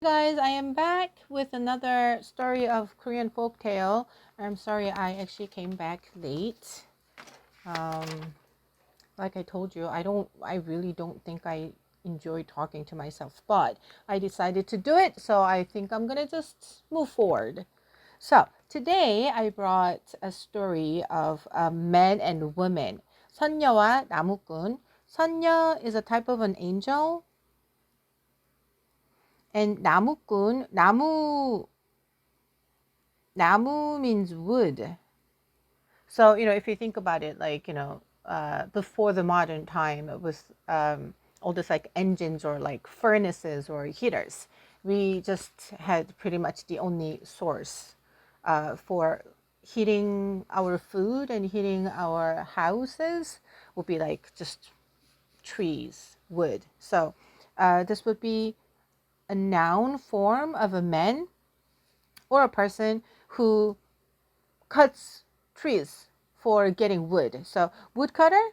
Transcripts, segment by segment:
Guys, I am back with another story of Korean folktale. I'm sorry I actually came back late. Um, like I told you, I really don't think I enjoy talking to myself, but I decided to do it, so I think I'm gonna just move forward. So today I brought a story of a man and woman. 선녀와 나무꾼. 선녀 is a type of an angel, and 나무꾼, 나무 means wood. So, if you think about it, like, before the modern time, it was all this like engines or like furnaces or heaters. We just had pretty much the only source for heating our food and heating our houses would be like just trees, wood. So, this would be a noun form of a man or a person who cuts trees for getting wood. So woodcutter,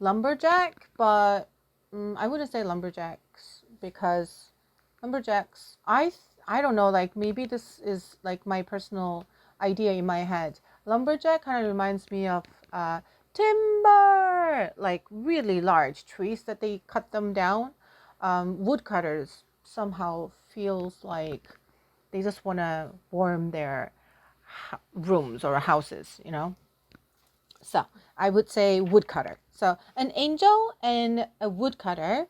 lumberjack, but I wouldn't say lumberjacks because lumberjacks, I don't know, like maybe this is like my personal idea in my head. Lumberjack kind of reminds me of timber, like really large trees that they cut them down. Woodcutters somehow feels like they just want to warm their rooms or houses. So I would say woodcutter. So an angel and a woodcutter.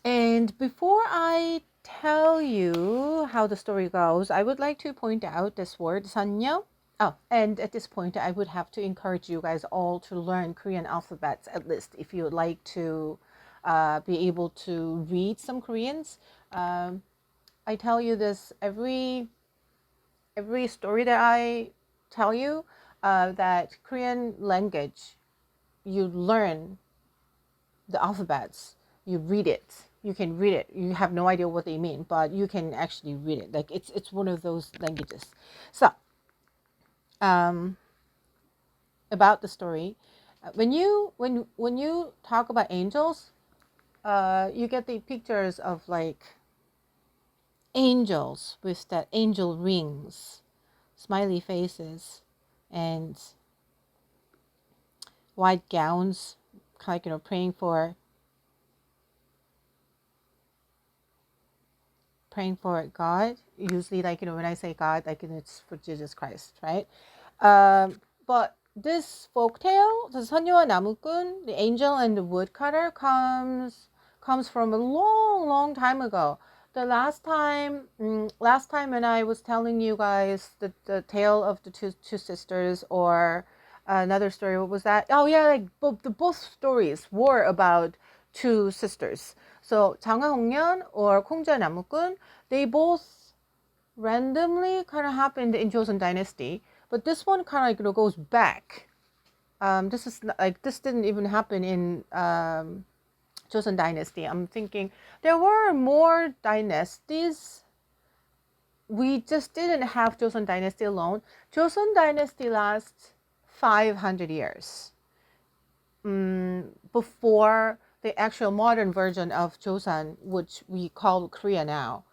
And before I tell you how the story goes, I would like to point out this word sanyo. Oh, and at this point, I would have to encourage you guys all to learn Korean alphabets at least if you would like to be able to read some Koreans. I tell you this every story that I tell you, that Korean language, you learn the alphabets, you read it. You can read it. You have no idea what they mean, but you can actually read it. Like it's one of those languages. So, um, about the story, when you talk about angels, you get the pictures of like angels with that angel rings, smiley faces, and white gowns, like praying for God. Usually, like when I say God, like it's for Jesus Christ, right? But this folktale, the 선녀와 나무꾼, the angel and the woodcutter, comes from a long, long time ago. The last time when I was telling you guys the tale of the two sisters, or another story, what was that? Oh yeah, like both stories were about two sisters. So 장하홍련 or 콩자 나무꾼, they both randomly kind of happened in Joseon Dynasty, but this one kind of goes back. This didn't even happen in Joseon Dynasty. I'm thinking there were more dynasties. We just didn't have Joseon Dynasty alone. Joseon Dynasty lasts 500 years before the actual modern version of Joseon, which we call Korea now,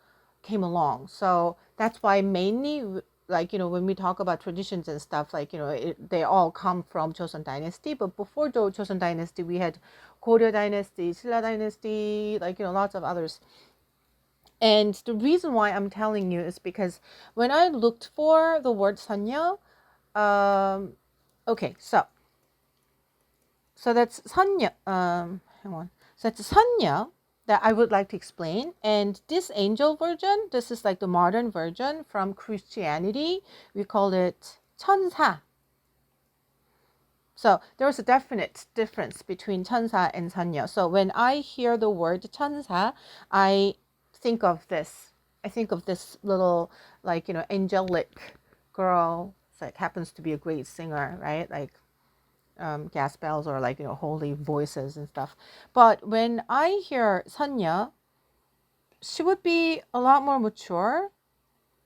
came along. So that's why mainly, like when we talk about traditions and stuff, like they all come from Joseon Dynasty. But before Joseon Dynasty, we had Goryeo Dynasty, Silla Dynasty, like lots of others. And the reason why I'm telling you is because when I looked for the word sanya, okay, so that's sanya. Hang on. So that's sanya that I would like to explain. And this angel version, this is like the modern version from Christianity. We call it 천사. So there's a definite difference between 천사 and 선녀. So when I hear the word 천사, I think of this. I think of this little, like angelic girl. So it happens to be a great singer, right? Like gas bells or like holy voices and stuff. But when I hear 선녀, she would be a lot more mature,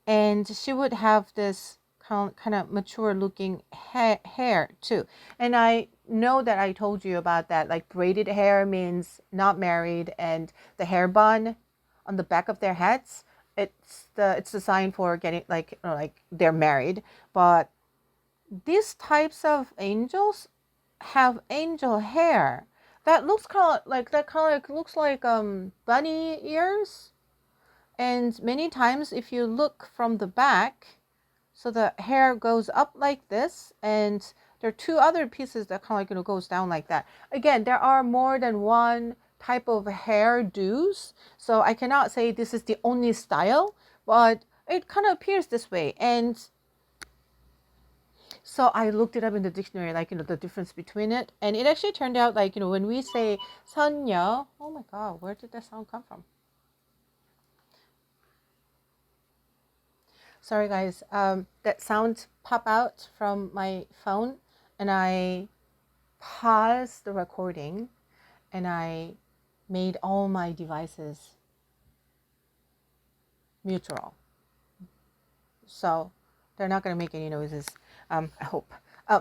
and she would have this kind of mature looking hair too. And I know that I told you about that, like braided hair means not married, and the hair bun, on the back of their heads, it's the sign for getting like they're married. But these types of angels have angel hair that looks kind of like looks like bunny ears. And many times if you look from the back, so the hair goes up like this, and there are two other pieces that kind of like goes down like that. Again, there are more than one type of hairdos, so I cannot say this is the only style, but it kind of appears this way. And so I looked it up in the dictionary, like the difference between it, and it actually turned out like when we say 선녀, oh my god, where did that sound come from? Sorry guys, that sound pop out from my phone, and I paused the recording and I made all my devices mutual. So they're not going to make any noises, I hope.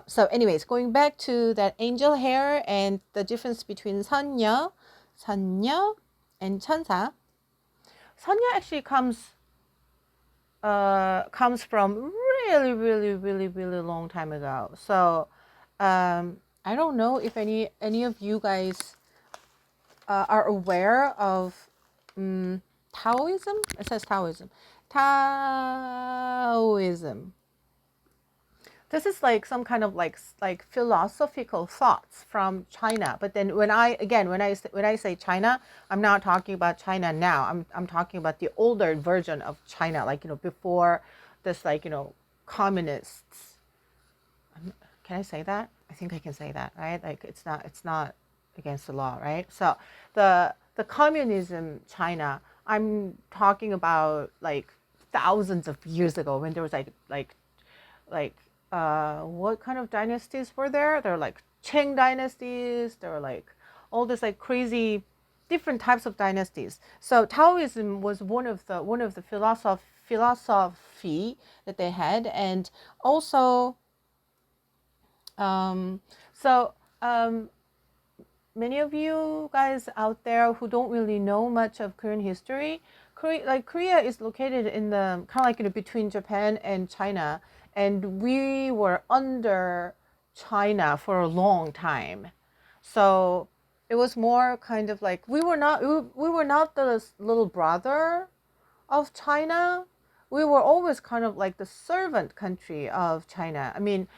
So anyways, going back to that angel hair and the difference between 선녀 and 천사. 선녀 actually comes from really long time ago. So I don't know if any of you guys are aware of Taoism. It says Taoism. Taoism. This is like some kind of like philosophical thoughts from China. But then when I say China, I'm not talking about China now. I'm talking about the older version of China, like before this communists. Can I say that? I think I can say that, right? Like it's not against the law, right? So the communism China, I'm talking about like thousands of years ago, when there was what kind of dynasties were there? There were like Qing dynasties. There were like all this like crazy different types of dynasties. So Taoism was one of the philosophy that they had. And also many of you guys out there who don't really know much of Korean history, Korea is located in the kind of like between Japan and China, and we were under China for a long time. So it was more kind of like we were not the little brother of China. We were always kind of like the servant country of China. I mean,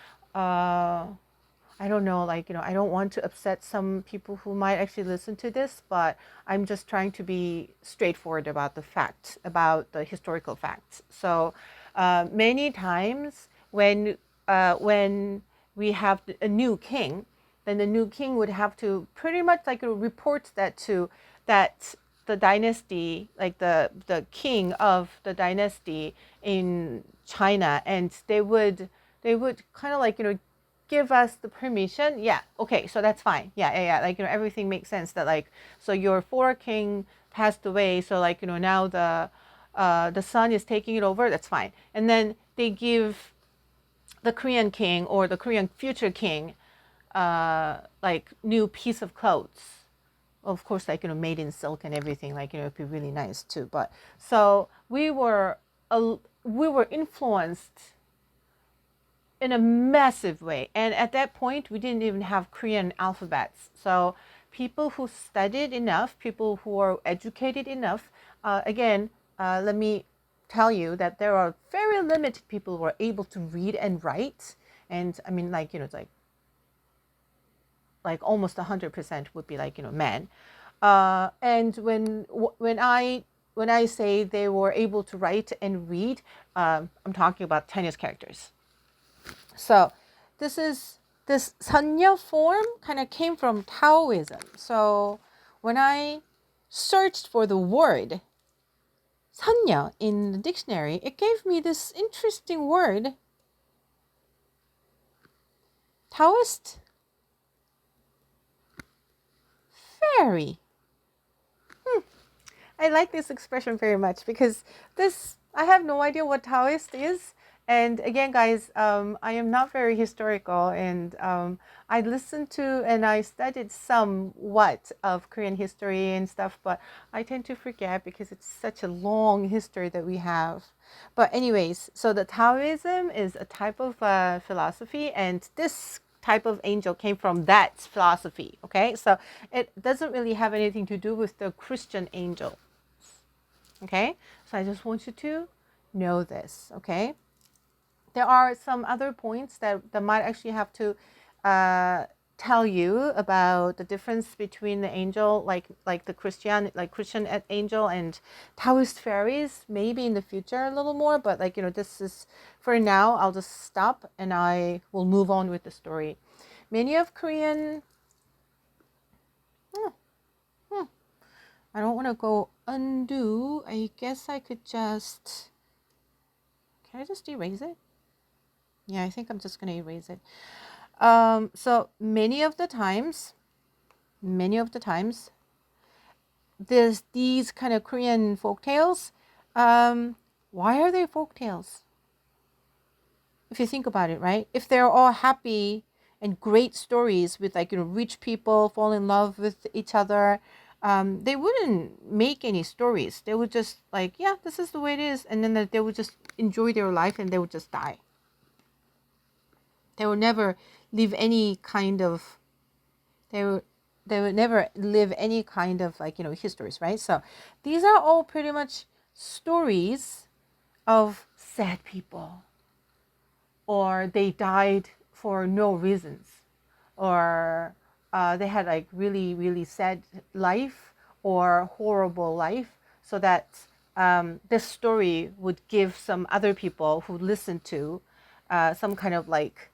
I don't know, like, I don't want to upset some people who might actually listen to this, but I'm just trying to be straightforward about the facts, about the historical facts. So many times when we have a new king, then the new king would have to pretty much like report that to that the dynasty, like the king of the dynasty in China, and they would kind of like give us the permission. Yeah, okay, so that's fine. Yeah, like everything makes sense. That like, so your former king passed away, so like now the son is taking it over. That's fine. And then they give the Korean king or the Korean future king like new piece of clothes. Of course, like made in silk and everything. Like it'd be really nice too. But so we were influenced in a massive way. And at that point, we didn't even have Korean alphabets. So people who studied enough, people who are educated enough, let me tell you that there are very limited people who are able to read and write. And I mean, like, it's like almost 100% would be like, men. And when I say they were able to write and read, I'm talking about Chinese characters. So this 선녀 form kind of came from Taoism. So when I searched for the word 선녀 in the dictionary, it gave me this interesting word, Taoist fairy. I like this expression very much because I have no idea what Taoist is. And again, guys, I am not very historical, and I listened to and I studied somewhat of Korean history and stuff, but I tend to forget because it's such a long history that we have. But anyways, so the Taoism is a type of philosophy, and this type of angel came from that philosophy. Okay, so it doesn't really have anything to do with the Christian angel. Okay, so I just want you to know this. Okay, there are some other points that might actually have to tell you about the difference between the angel, like the Christian angel and Taoist fairies, maybe in the future a little more. But this is for now. I'll just stop and I will move on with the story. Many of Korean. Hmm, hmm, I don't want to go undo. I guess I could just. Can I just erase it? Yeah, I think I'm just going to erase it. So many of the times, there's these kind of Korean folk tales. Why are they folk tales? If you think about it, right? If they're all happy and great stories with rich people fall in love with each other, they wouldn't make any stories. They would just yeah, this is the way it is, and then they would just enjoy their life and they would just die. They would never live any kind of they would never live any kind of histories, right? So these are all pretty much stories of sad people, or they died for no reasons, or they had really really sad life or horrible life, so that this story would give some other people who listen to some kind of life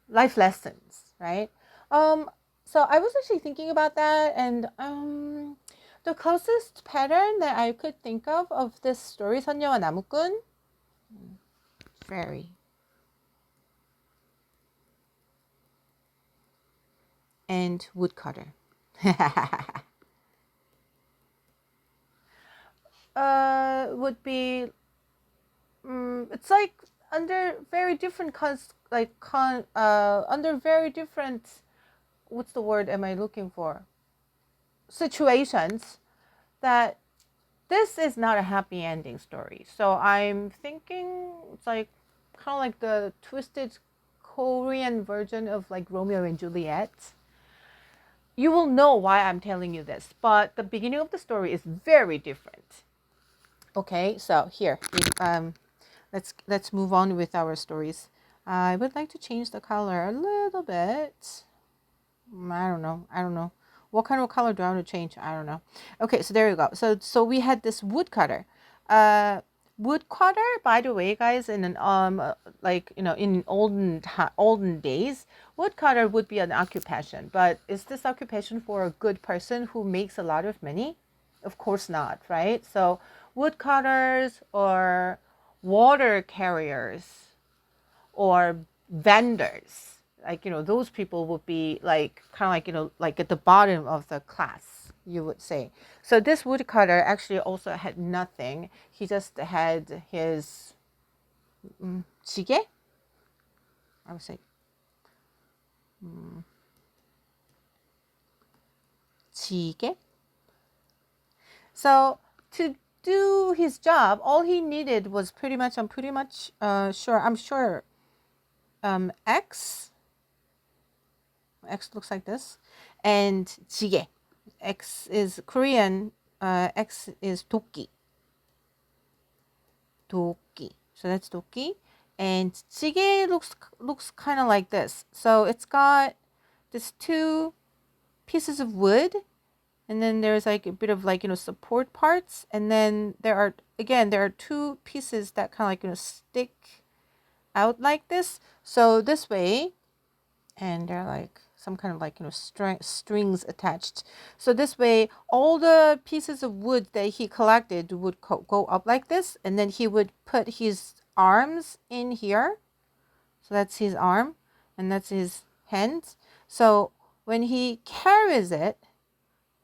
life lessons, right? So I was actually thinking about that, and the closest pattern that I could think of this story, 선녀와 나무꾼, fairy, and woodcutter. Would be it's under very different under very different, what's the word am I looking for, situations, that this is not a happy ending story. So I'm thinking it's kind of like the twisted Korean version of Romeo and Juliet. You will know why I'm telling you this, but the beginning of the story is very different. Okay, so here, let's move on with our stories. I would like to change the color a little bit. I don't know. What kind of color do I want to change? I don't know. Okay, so there you go. So we had this woodcutter. Woodcutter, by the way, guys, in an in olden days, woodcutter would be an occupation. But is this occupation for a good person who makes a lot of money? Of course not, right? So woodcutters or water carriers or vendors, those people would be kind of at the bottom of the class, you would say. So this woodcutter actually also had nothing. He just had his 지게, I would say 지게. So to do his job, all he needed was I'm pretty much sure X looks like this, and 지게. X is Korean. X is 도끼. 도끼. So that's 도끼, and 지게 looks kind of like this. So it's got this two pieces of wood, and then there's a bit of support parts, and then there are two pieces that kind of stick out like this. So this way, and they're some kind of strings attached. So this way, all the pieces of wood that he collected would go up like this, and then he would put his arms in here. So that's his arm, and that's his hands. So when he carries it,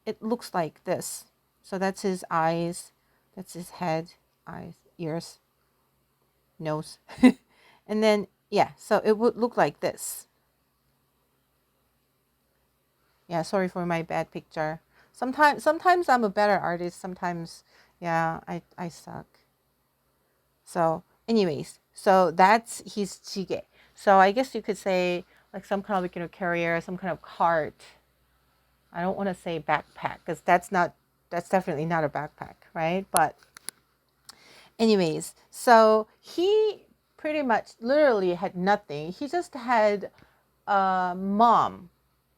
it looks like this. So that's his eyes, that's his head, eyes, ears. nose. And then, yeah, so it would look like this. Yeah, sorry for my bad picture. Sometimes I'm a better artist. Sometimes, yeah, I suck. So, anyways, so that's his jjigae. So I guess you could say like some kind of like, carrier, some kind of cart. I don't want to say backpack because that's definitely not a backpack, right? But anyways, so he pretty much literally had nothing. He just had a mom,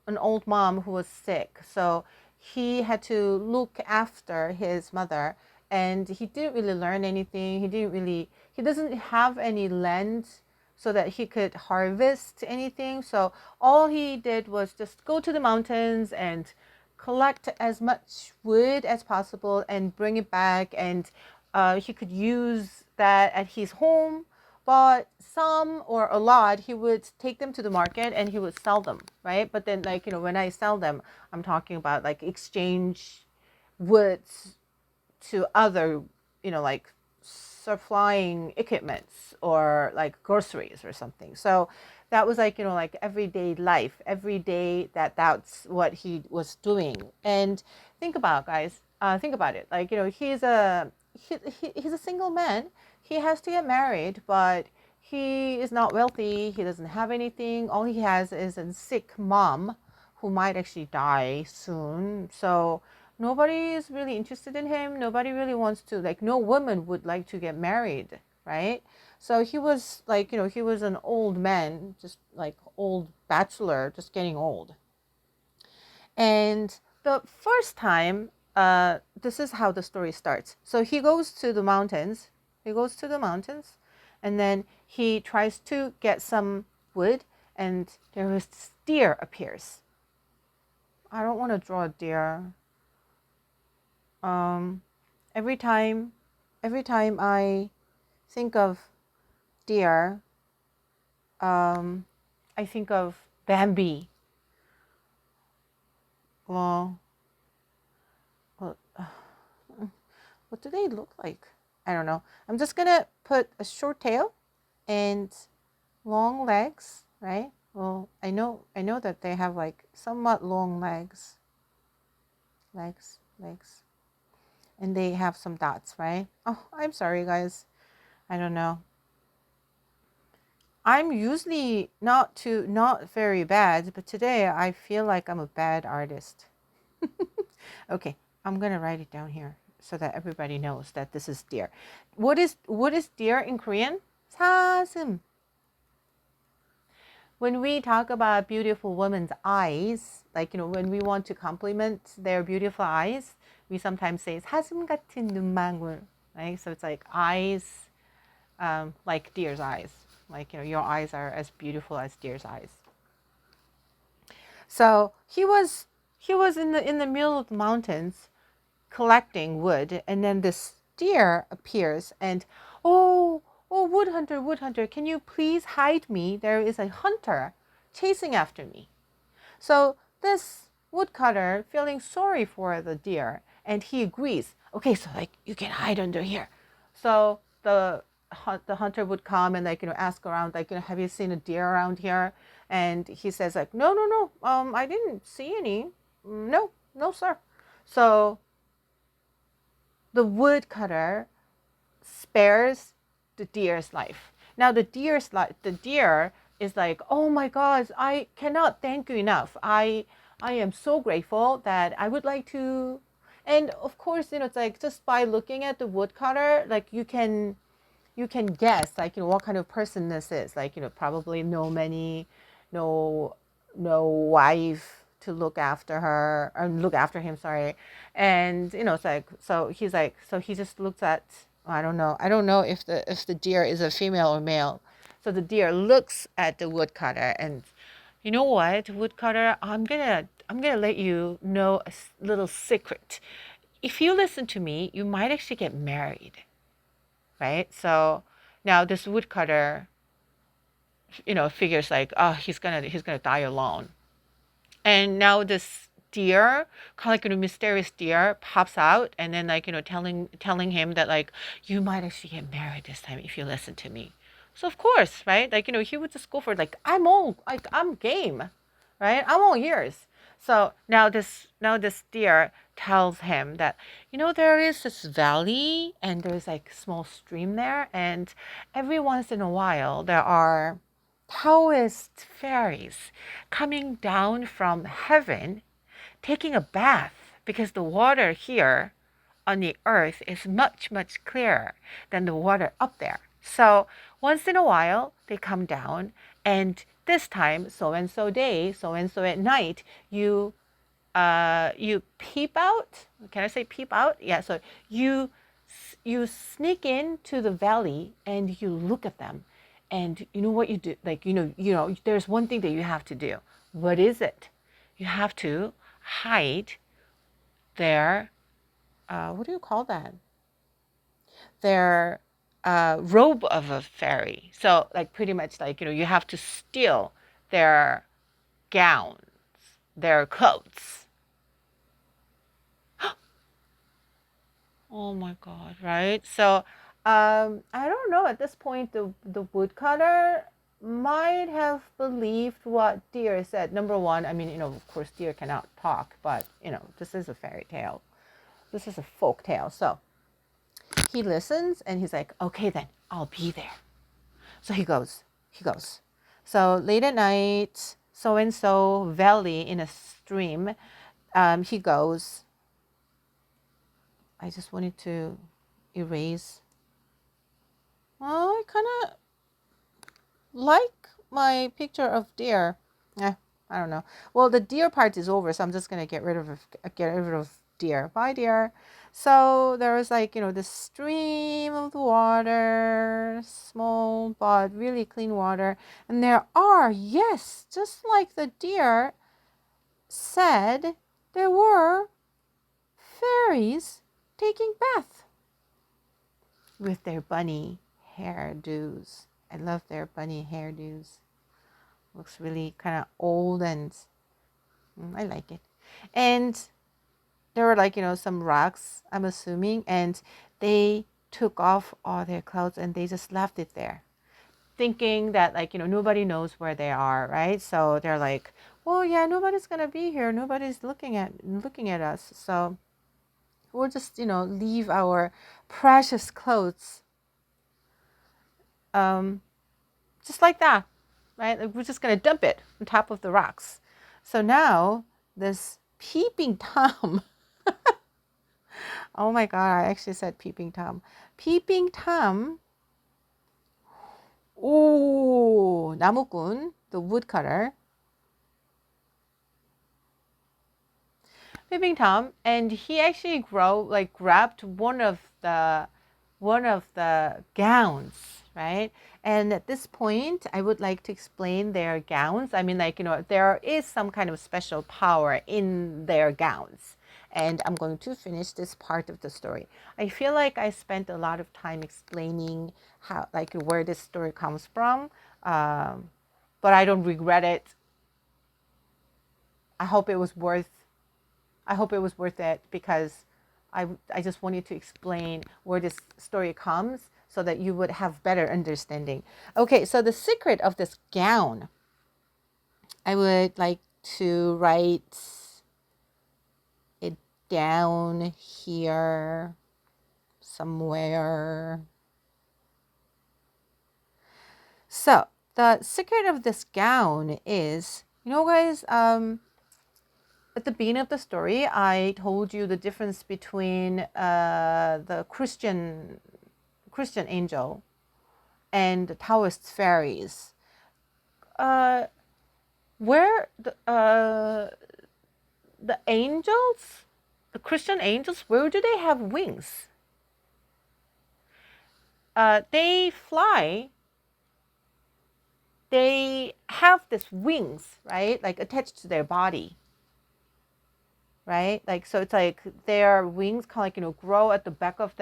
an old mom who was sick. So he had to look after his mother, and he didn't really learn anything. He doesn't have any land so that he could harvest anything. So all he did was just go to the mountains and collect as much wood as possible and bring it back, and he could use that at his home. But some or a lot, he would take them to the market and he would sell them, right? But then, like, when I sell them, I'm talking about like exchange woods to other, like supplying equipments or like groceries or something. So that was like, like everyday life, every day that's what he was doing. And think about, guys, think about it. Like, he's a single man. He has to get married, but he is not wealthy. He doesn't have anything. All he has is a sick mom who might actually die soon. So nobody is really interested in him. Nobody really wants to, like, no woman would like to get married, right? So he was like, he was an old man, just like old bachelor, just getting old. And the first time, this is how the story starts. So he goes to the mountains. He goes to the mountains, and then he tries to get some wood, and there is this deer appears. I don't want to draw a deer. Um, every time I think of deer, I think of Bambi. Well, what, what do they look like? I don't know. I'm just gonna put a short tail and long legs, right? Well, I know that they have like somewhat long legs, legs, and they have some dots, right? Oh, I'm sorry, guys. I don't know. I'm usually not very bad, but today I feel like I'm a bad artist. Okay, I'm gonna write it down here so that everybody knows that this is deer. What is deer in Korean? 사슴. When we talk about beautiful women's eyes, like, when we want to compliment their beautiful eyes, we sometimes say 사슴 같은 눈망울, right? So it's like eyes, like deer's eyes. Like, your eyes are as beautiful as deer's eyes. So he was in the middle of the mountains collecting wood, and then this deer appears and, oh, wood hunter, can you please hide me? There is a hunter chasing after me. So this woodcutter feeling sorry for the deer, and he agrees. Okay, so like you can hide under here. So the hunter would come and, like, ask around, like, have you seen a deer around here? And he says like, no, I didn't see any. No, sir. So the woodcutter spares the deer's life. Now the deer is like, oh my God, I cannot thank you enough. I am so grateful that I would like to. And of course, it's like just by looking at the woodcutter, like you can guess, like, what kind of person this is. Like, probably no wife to look after her, or look after him, sorry. And it's like, so he's like, so he just looks at, I don't know if the deer is a female or male. So the deer looks at the woodcutter, and you know what, woodcutter, I'm gonna let you know a little secret. If you listen to me, you might actually get married, right? So now this woodcutter, figures like, oh, he's gonna die alone. And now this deer, kind of like a mysterious deer, pops out, and then like telling him that like you might actually get married this time if you listen to me. So of course, right? Like he would just go for it. Like I'm game, right? I'm all ears. So now this deer tells him that there is this valley and there's like small stream there, and every once in a while there are Taoist fairies coming down from heaven, taking a bath because the water here on the earth is much, much clearer than the water up there. So once in a while, they come down, and this time, so and so day, so and so at night, you peep out. Can I say peep out? Yeah. So you sneak into the valley and you look at them, and you know what you do? Like there's one thing that you have to do. What is it? You have to hide their what do you call that? Their robe of a fairy. So like pretty much like you have to steal their gowns, their clothes. Oh my God, right? So I don't know. At this point, the woodcutter might have believed what deer said. Number one, I mean, of course, deer cannot talk, but this is a fairy tale. This is a folk tale. So he listens and he's like, okay, then I'll be there. So he goes. He goes. So late at night, so and so valley in a stream. He goes. I just wanted to erase. Well, I kind of like my picture of deer. I don't know. Well, the deer part is over, so I'm just gonna get rid of deer. Bye, deer. So there was like this stream of the water, small but really clean water, and there are, yes, just like the deer said, there were fairies taking bath with their bunny hairdos. I love their bunny hairdos. Looks really kind of old and I like it. And there were like some rocks, I'm assuming, and they took off all their clothes and they just left it there, thinking that like nobody knows where they are, right? So they're like, well, yeah, nobody's gonna be here, nobody's looking at us, so we'll just leave our precious clothes just like that, right? Like, we're just gonna dump it on top of the rocks. So now this peeping Tom oh my God, I actually said peeping Tom. Peeping Tom, oh, 나무꾼, the woodcutter, peeping Tom, and he actually grabbed one of the gowns, right? And at this point, I would like to explain their gowns. I mean, like there is some kind of special power in their gowns. And I'm going to finish this part of the story. I feel like I spent a lot of time explaining how, like, where this story comes from, but I don't regret it. I hope it was worth it because I just wanted to explain where this story comes so that you would have better understanding. Okay, so the secret of this gown, I would like to write it down here somewhere. So the secret of this gown is, guys, at the beginning of the story, I told you the difference between the Christian angel and the Taoist fairies. Where the angels, the Christian angels, where do they have wings? They fly. They have these wings, right? Like attached to their body, right? Like, so it's like their wings kind of like, grow at the back of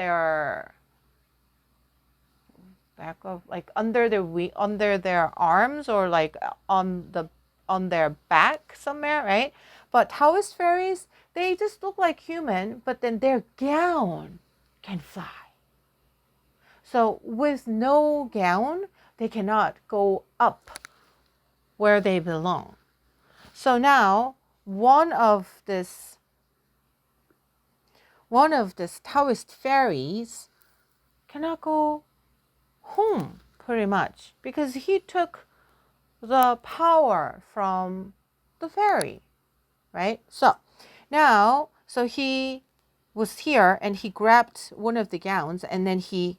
like under their arms, or like on the on their back somewhere, right? But Taoist fairies, they just look like human, but then their gown can fly. So with no gown, they cannot go up where they belong. So now one of this Taoist fairies cannot go home pretty much because he took the power from the fairy, right? So now, so he was here and he grabbed one of the gowns and then he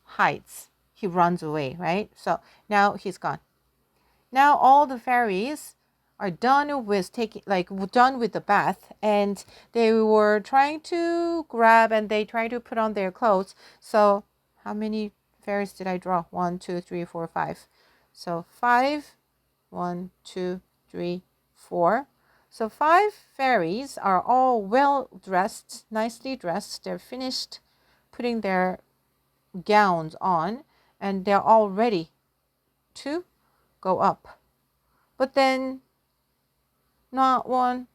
hides. He runs away, right? So now he's gone. Now all the fairies are done with done with the bath, and they were trying to grab and they try to put on their clothes. So how many fairies did I draw? 1, 2, 3, 4, 5. So 5, 1, 2, 3, 4. So 5 fairies are all well dressed, nicely dressed. They're finished putting their gowns on and they're all ready to go up. But then not one.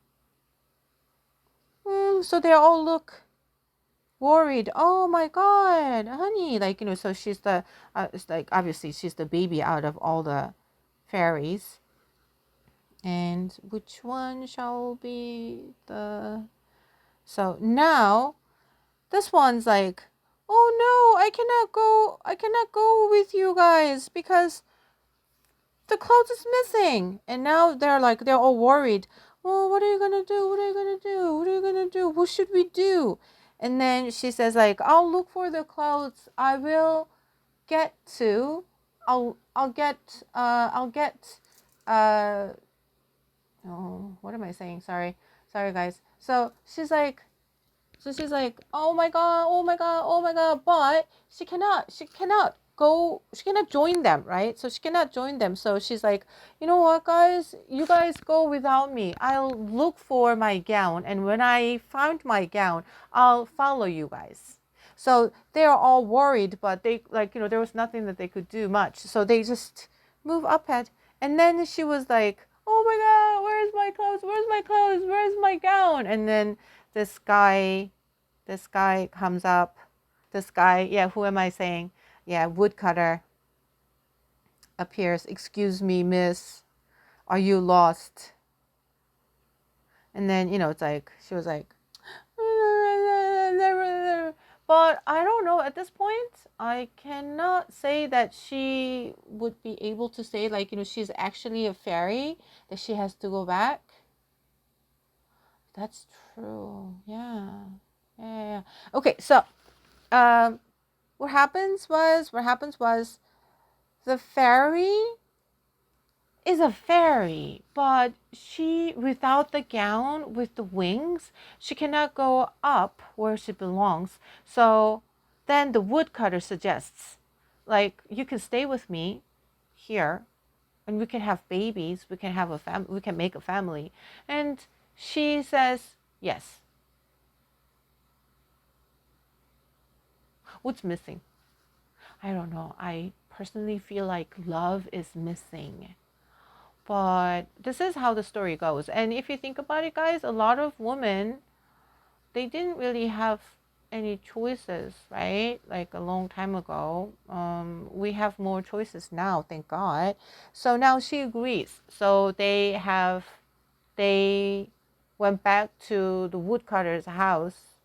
So they all look worried. Oh my God, honey. So she's the, it's like obviously she's the baby out of all the fairies. And which one shall be the... So now this one's like, oh no, I cannot go with you guys because the clothes is missing. And now they're all worried. Oh, what are you gonna do? What are you gonna do? What are you gonna do? What should we do? And then she says I'll look for the clothes. I will get to, I'll get, oh, what am I saying? Sorry guys. So she's like, oh my God, oh my God, oh my God. But she cannot go, she cannot join them, right? So she cannot join them. So she's like, you know what, guys, you guys go without me. I'll look for my gown. And when I find my gown, I'll follow you guys. So they're all worried, but they there was nothing that they could do much. So they just move up ahead. And then she was like, oh my God, where's my clothes? Where's my clothes? Where's my gown? And then this guy comes up. This guy, yeah, who am I saying? Yeah, woodcutter appears. Excuse me, miss. Are you lost? And then, it's like, she was like, but I don't know. At this point, I cannot say that she would be able to say, she's actually a fairy, that she has to go back. That's true. Yeah. Okay, so what happens was the fairy is a fairy, but she, without the gown with the wings, she cannot go up where she belongs. So then the woodcutter suggests, you can stay with me here and we can have babies, we can have we can make a family. And she says yes. What's missing? I don't know. I personally feel like love is missing. But this is how the story goes. And if you think about it, guys, a lot of women, they didn't really have any choices, right? Like a long time ago. We have more choices now, thank God. So now she agrees. So they went back to the woodcutter's house,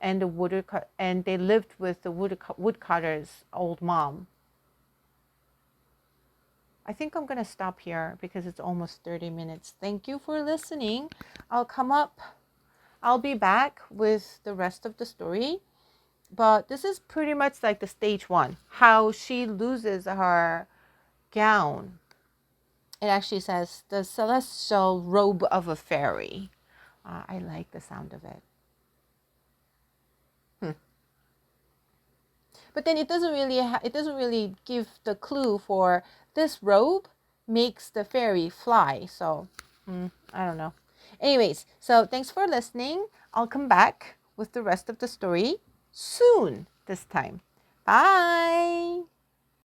and they lived with the woodcutter's old mom. I think I'm gonna stop here because it's almost 30 minutes. Thank you for listening. I'll be back with the rest of the story. But this is pretty much like the stage 1, how she loses her gown. It actually says the celestial robe of a fairy. I like the sound of it. But then it doesn't really give the clue for this robe makes the fairy fly. So I don't know. Anyways, so thanks for listening. I'll come back with the rest of the story soon this time. Bye.